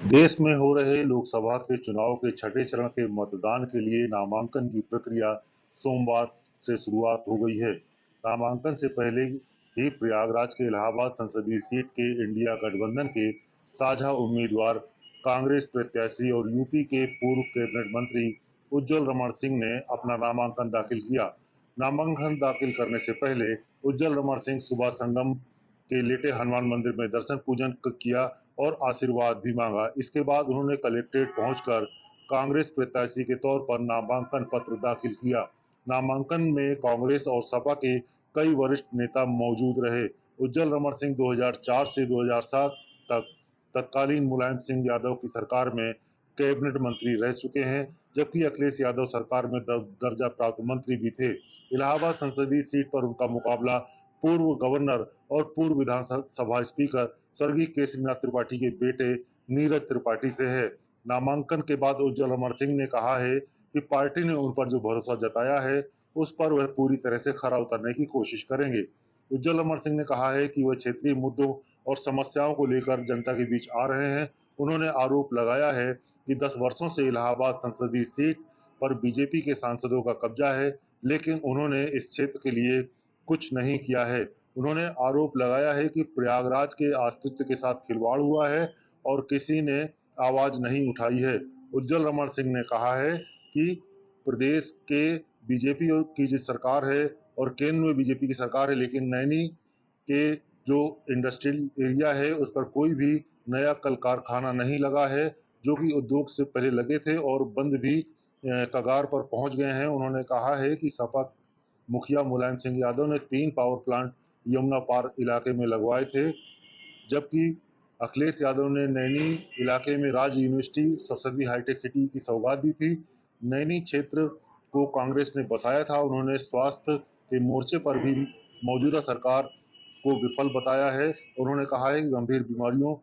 देश में हो रहे लोकसभा के चुनाव के छठे चरण के मतदान के लिए नामांकन की प्रक्रिया सोमवार से शुरुआत हो गई है। नामांकन से पहले ही प्रयागराज के इलाहाबाद संसदीय सीट के इंडिया गठबंधन के साझा उम्मीदवार कांग्रेस प्रत्याशी और यूपी के पूर्व कैबिनेट मंत्री उज्जवल रमण सिंह ने अपना नामांकन दाखिल किया। नामांकन दाखिल करने से पहले उज्जवल रमण सिंह सुबह संगम के लेटे हनुमान मंदिर में दर्शन पूजन किया और आशीर्वाद भी मांगा। इसके बाद उन्होंने कलेक्ट्रेट पहुंचकर कांग्रेस प्रत्याशी के तौर पर नामांकन पत्र दाखिल किया। नामांकन में कांग्रेस और सपा के कई वरिष्ठ नेता मौजूद रहे। उज्जवल रमण सिंह 2004 से 2007 तक तत्कालीन मुलायम सिंह यादव की सरकार में कैबिनेट मंत्री रह चुके हैं, जबकि अखिलेश यादव सरकार में दर्जा प्राप्त मंत्री भी थे। इलाहाबाद संसदीय सीट पर उनका मुकाबला पूर्व गवर्नर और पूर्व विधानसभा स्पीकर स्वर्गीय केसरीनाथ त्रिपाठी के बेटे नीरज त्रिपाठी से है। नामांकन के बाद उज्जवल रमण सिंह ने कहा है कि पार्टी ने उन पर जो भरोसा जताया है उस पर वह पूरी तरह से खरा उतरने की कोशिश करेंगे। उज्जवल रमण सिंह ने कहा है कि वह क्षेत्रीय मुद्दों और समस्याओं को लेकर जनता के बीच आ रहे हैं। उन्होंने आरोप लगाया है कि 10 वर्षों से इलाहाबाद संसदीय सीट पर बीजेपी के सांसदों का कब्जा है, लेकिन उन्होंने इस क्षेत्र के लिए कुछ नहीं किया है। उन्होंने आरोप लगाया है कि प्रयागराज के अस्तित्व के साथ खिलवाड़ हुआ है और किसी ने आवाज नहीं उठाई है। उज्जवल रमण सिंह ने कहा है कि प्रदेश के बीजेपी की जो सरकार है और केंद्र में बीजेपी की सरकार है, लेकिन नैनी के जो इंडस्ट्रियल एरिया है उस पर कोई भी नया कल कारखाना नहीं लगा है, जो कि उद्योग से पहले लगे थे और बंद भी कगार पर पहुंच गए हैं। उन्होंने कहा है कि सपा मुखिया मुलायम सिंह यादव ने 3 पावर प्लांट यमुना पार इलाके में लगवाए थे, जबकि अखिलेश यादव ने नैनी इलाके में राज यूनिवर्सिटी सरस्वती हाईटेक सिटी की सौगात दी थी। नैनी क्षेत्र को कांग्रेस ने बसाया था। उन्होंने स्वास्थ्य के मोर्चे पर भी मौजूदा सरकार को विफल बताया है। उन्होंने कहा है कि गंभीर बीमारियों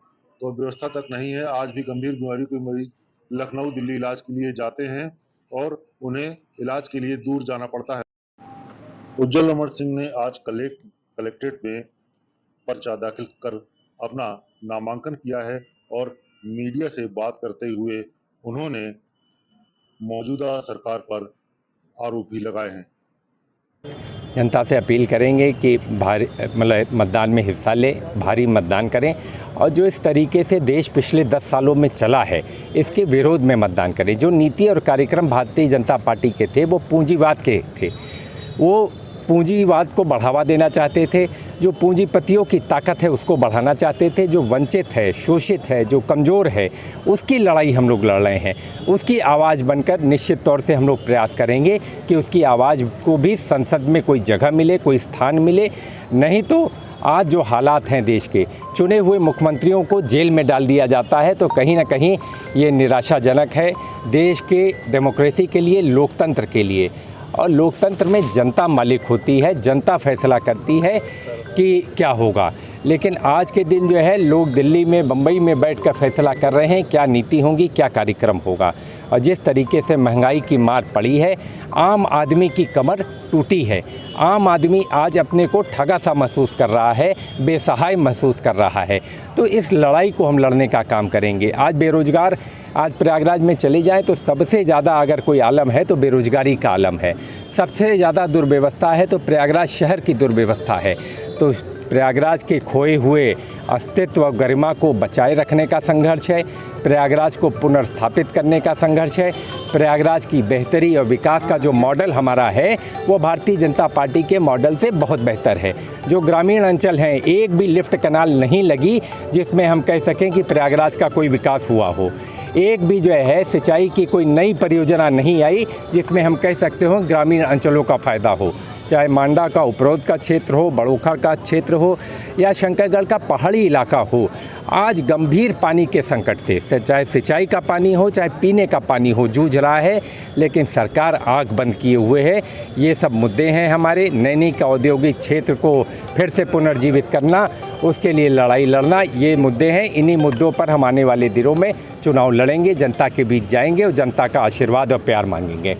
तो व्यवस्था तक नहीं है। आज भी गंभीर बीमारियों के मरीज लखनऊ दिल्ली इलाज के लिए जाते हैं और उन्हें इलाज के लिए दूर जाना पड़ता है। उज्जवल रमण सिंह ने आज कलेक्ट्रेट में पर्चा दाखिल कर अपना नामांकन किया है और मीडिया से बात करते हुए उन्होंने मौजूदा सरकार पर आरोप भी लगाए हैं। जनता से अपील करेंगे कि भारी मतदान में हिस्सा लें, भारी मतदान करें और जो इस तरीके से देश पिछले 10 सालों में चला है इसके विरोध में मतदान करें। जो नीति और कार्यक्रम भारतीय जनता पार्टी के थे वो पूंजीवाद के थे, वो पूंजीवाद को बढ़ावा देना चाहते थे। जो पूंजीपतियों की ताकत है उसको बढ़ाना चाहते थे। जो वंचित है, शोषित है, जो कमज़ोर है उसकी लड़ाई हम लोग लड़ रहे हैं। उसकी आवाज़ बनकर निश्चित तौर से हम लोग प्रयास करेंगे कि उसकी आवाज़ को भी संसद में कोई जगह मिले, कोई स्थान मिले। नहीं तो आज जो हालात हैं देश के, चुने हुए मुख्यमंत्रियों को जेल में डाल दिया जाता है, तो कहीं ना कहीं ये निराशाजनक है देश के डेमोक्रेसी के लिए, लोकतंत्र के लिए। और लोकतंत्र में जनता मालिक होती है, जनता फैसला करती है कि क्या होगा। लेकिन आज के दिन जो है लोग दिल्ली में, बम्बई में बैठकर फैसला कर रहे हैं क्या नीति होगी, क्या कार्यक्रम होगा। और जिस तरीके से महंगाई की मार पड़ी है, आम आदमी की कमर टूटी है। आम आदमी आज अपने को ठगा सा महसूस कर रहा है, बेसहाय महसूस कर रहा है। तो इस लड़ाई को हम लड़ने का काम करेंगे। आज बेरोजगार, आज प्रयागराज में चले जाएं तो सबसे ज़्यादा अगर कोई आलम है तो बेरोजगारी का आलम है। सबसे ज़्यादा दुर्व्यवस्था है तो प्रयागराज शहर की दुर्व्यवस्था है। तो प्रयागराज के खोए हुए अस्तित्व और गरिमा को बचाए रखने का संघर्ष है, प्रयागराज को पुनर्स्थापित करने का संघर्ष है। प्रयागराज की बेहतरी और विकास का जो मॉडल हमारा है वो भारतीय जनता पार्टी के मॉडल से बहुत बेहतर है। जो ग्रामीण अंचल हैं, एक भी लिफ्ट कनाल नहीं लगी जिसमें हम कह सकें कि प्रयागराज का कोई विकास हुआ हो। एक भी जो है सिंचाई की कोई नई परियोजना नहीं आई जिसमें हम कह सकते हो ग्रामीण अंचलों का फ़ायदा हो। चाहे मांडा का उपरोध का क्षेत्र हो, बड़ोखर का क्षेत्र हो या शंकरगढ़ का पहाड़ी इलाका हो, आज गंभीर पानी के संकट से, चाहे सिंचाई का पानी हो चाहे पीने का पानी हो, जूझ रहा है। लेकिन सरकार आंख बंद किए हुए है। ये सब मुद्दे हैं हमारे। नैनी का औद्योगिक क्षेत्र को फिर से पुनर्जीवित करना, उसके लिए लड़ाई लड़ना, ये मुद्दे हैं। इन्हीं मुद्दों पर हम आने वाले दिनों में चुनाव लड़ेंगे, जनता के बीच जाएंगे और जनता का आशीर्वाद और प्यार मांगेंगे।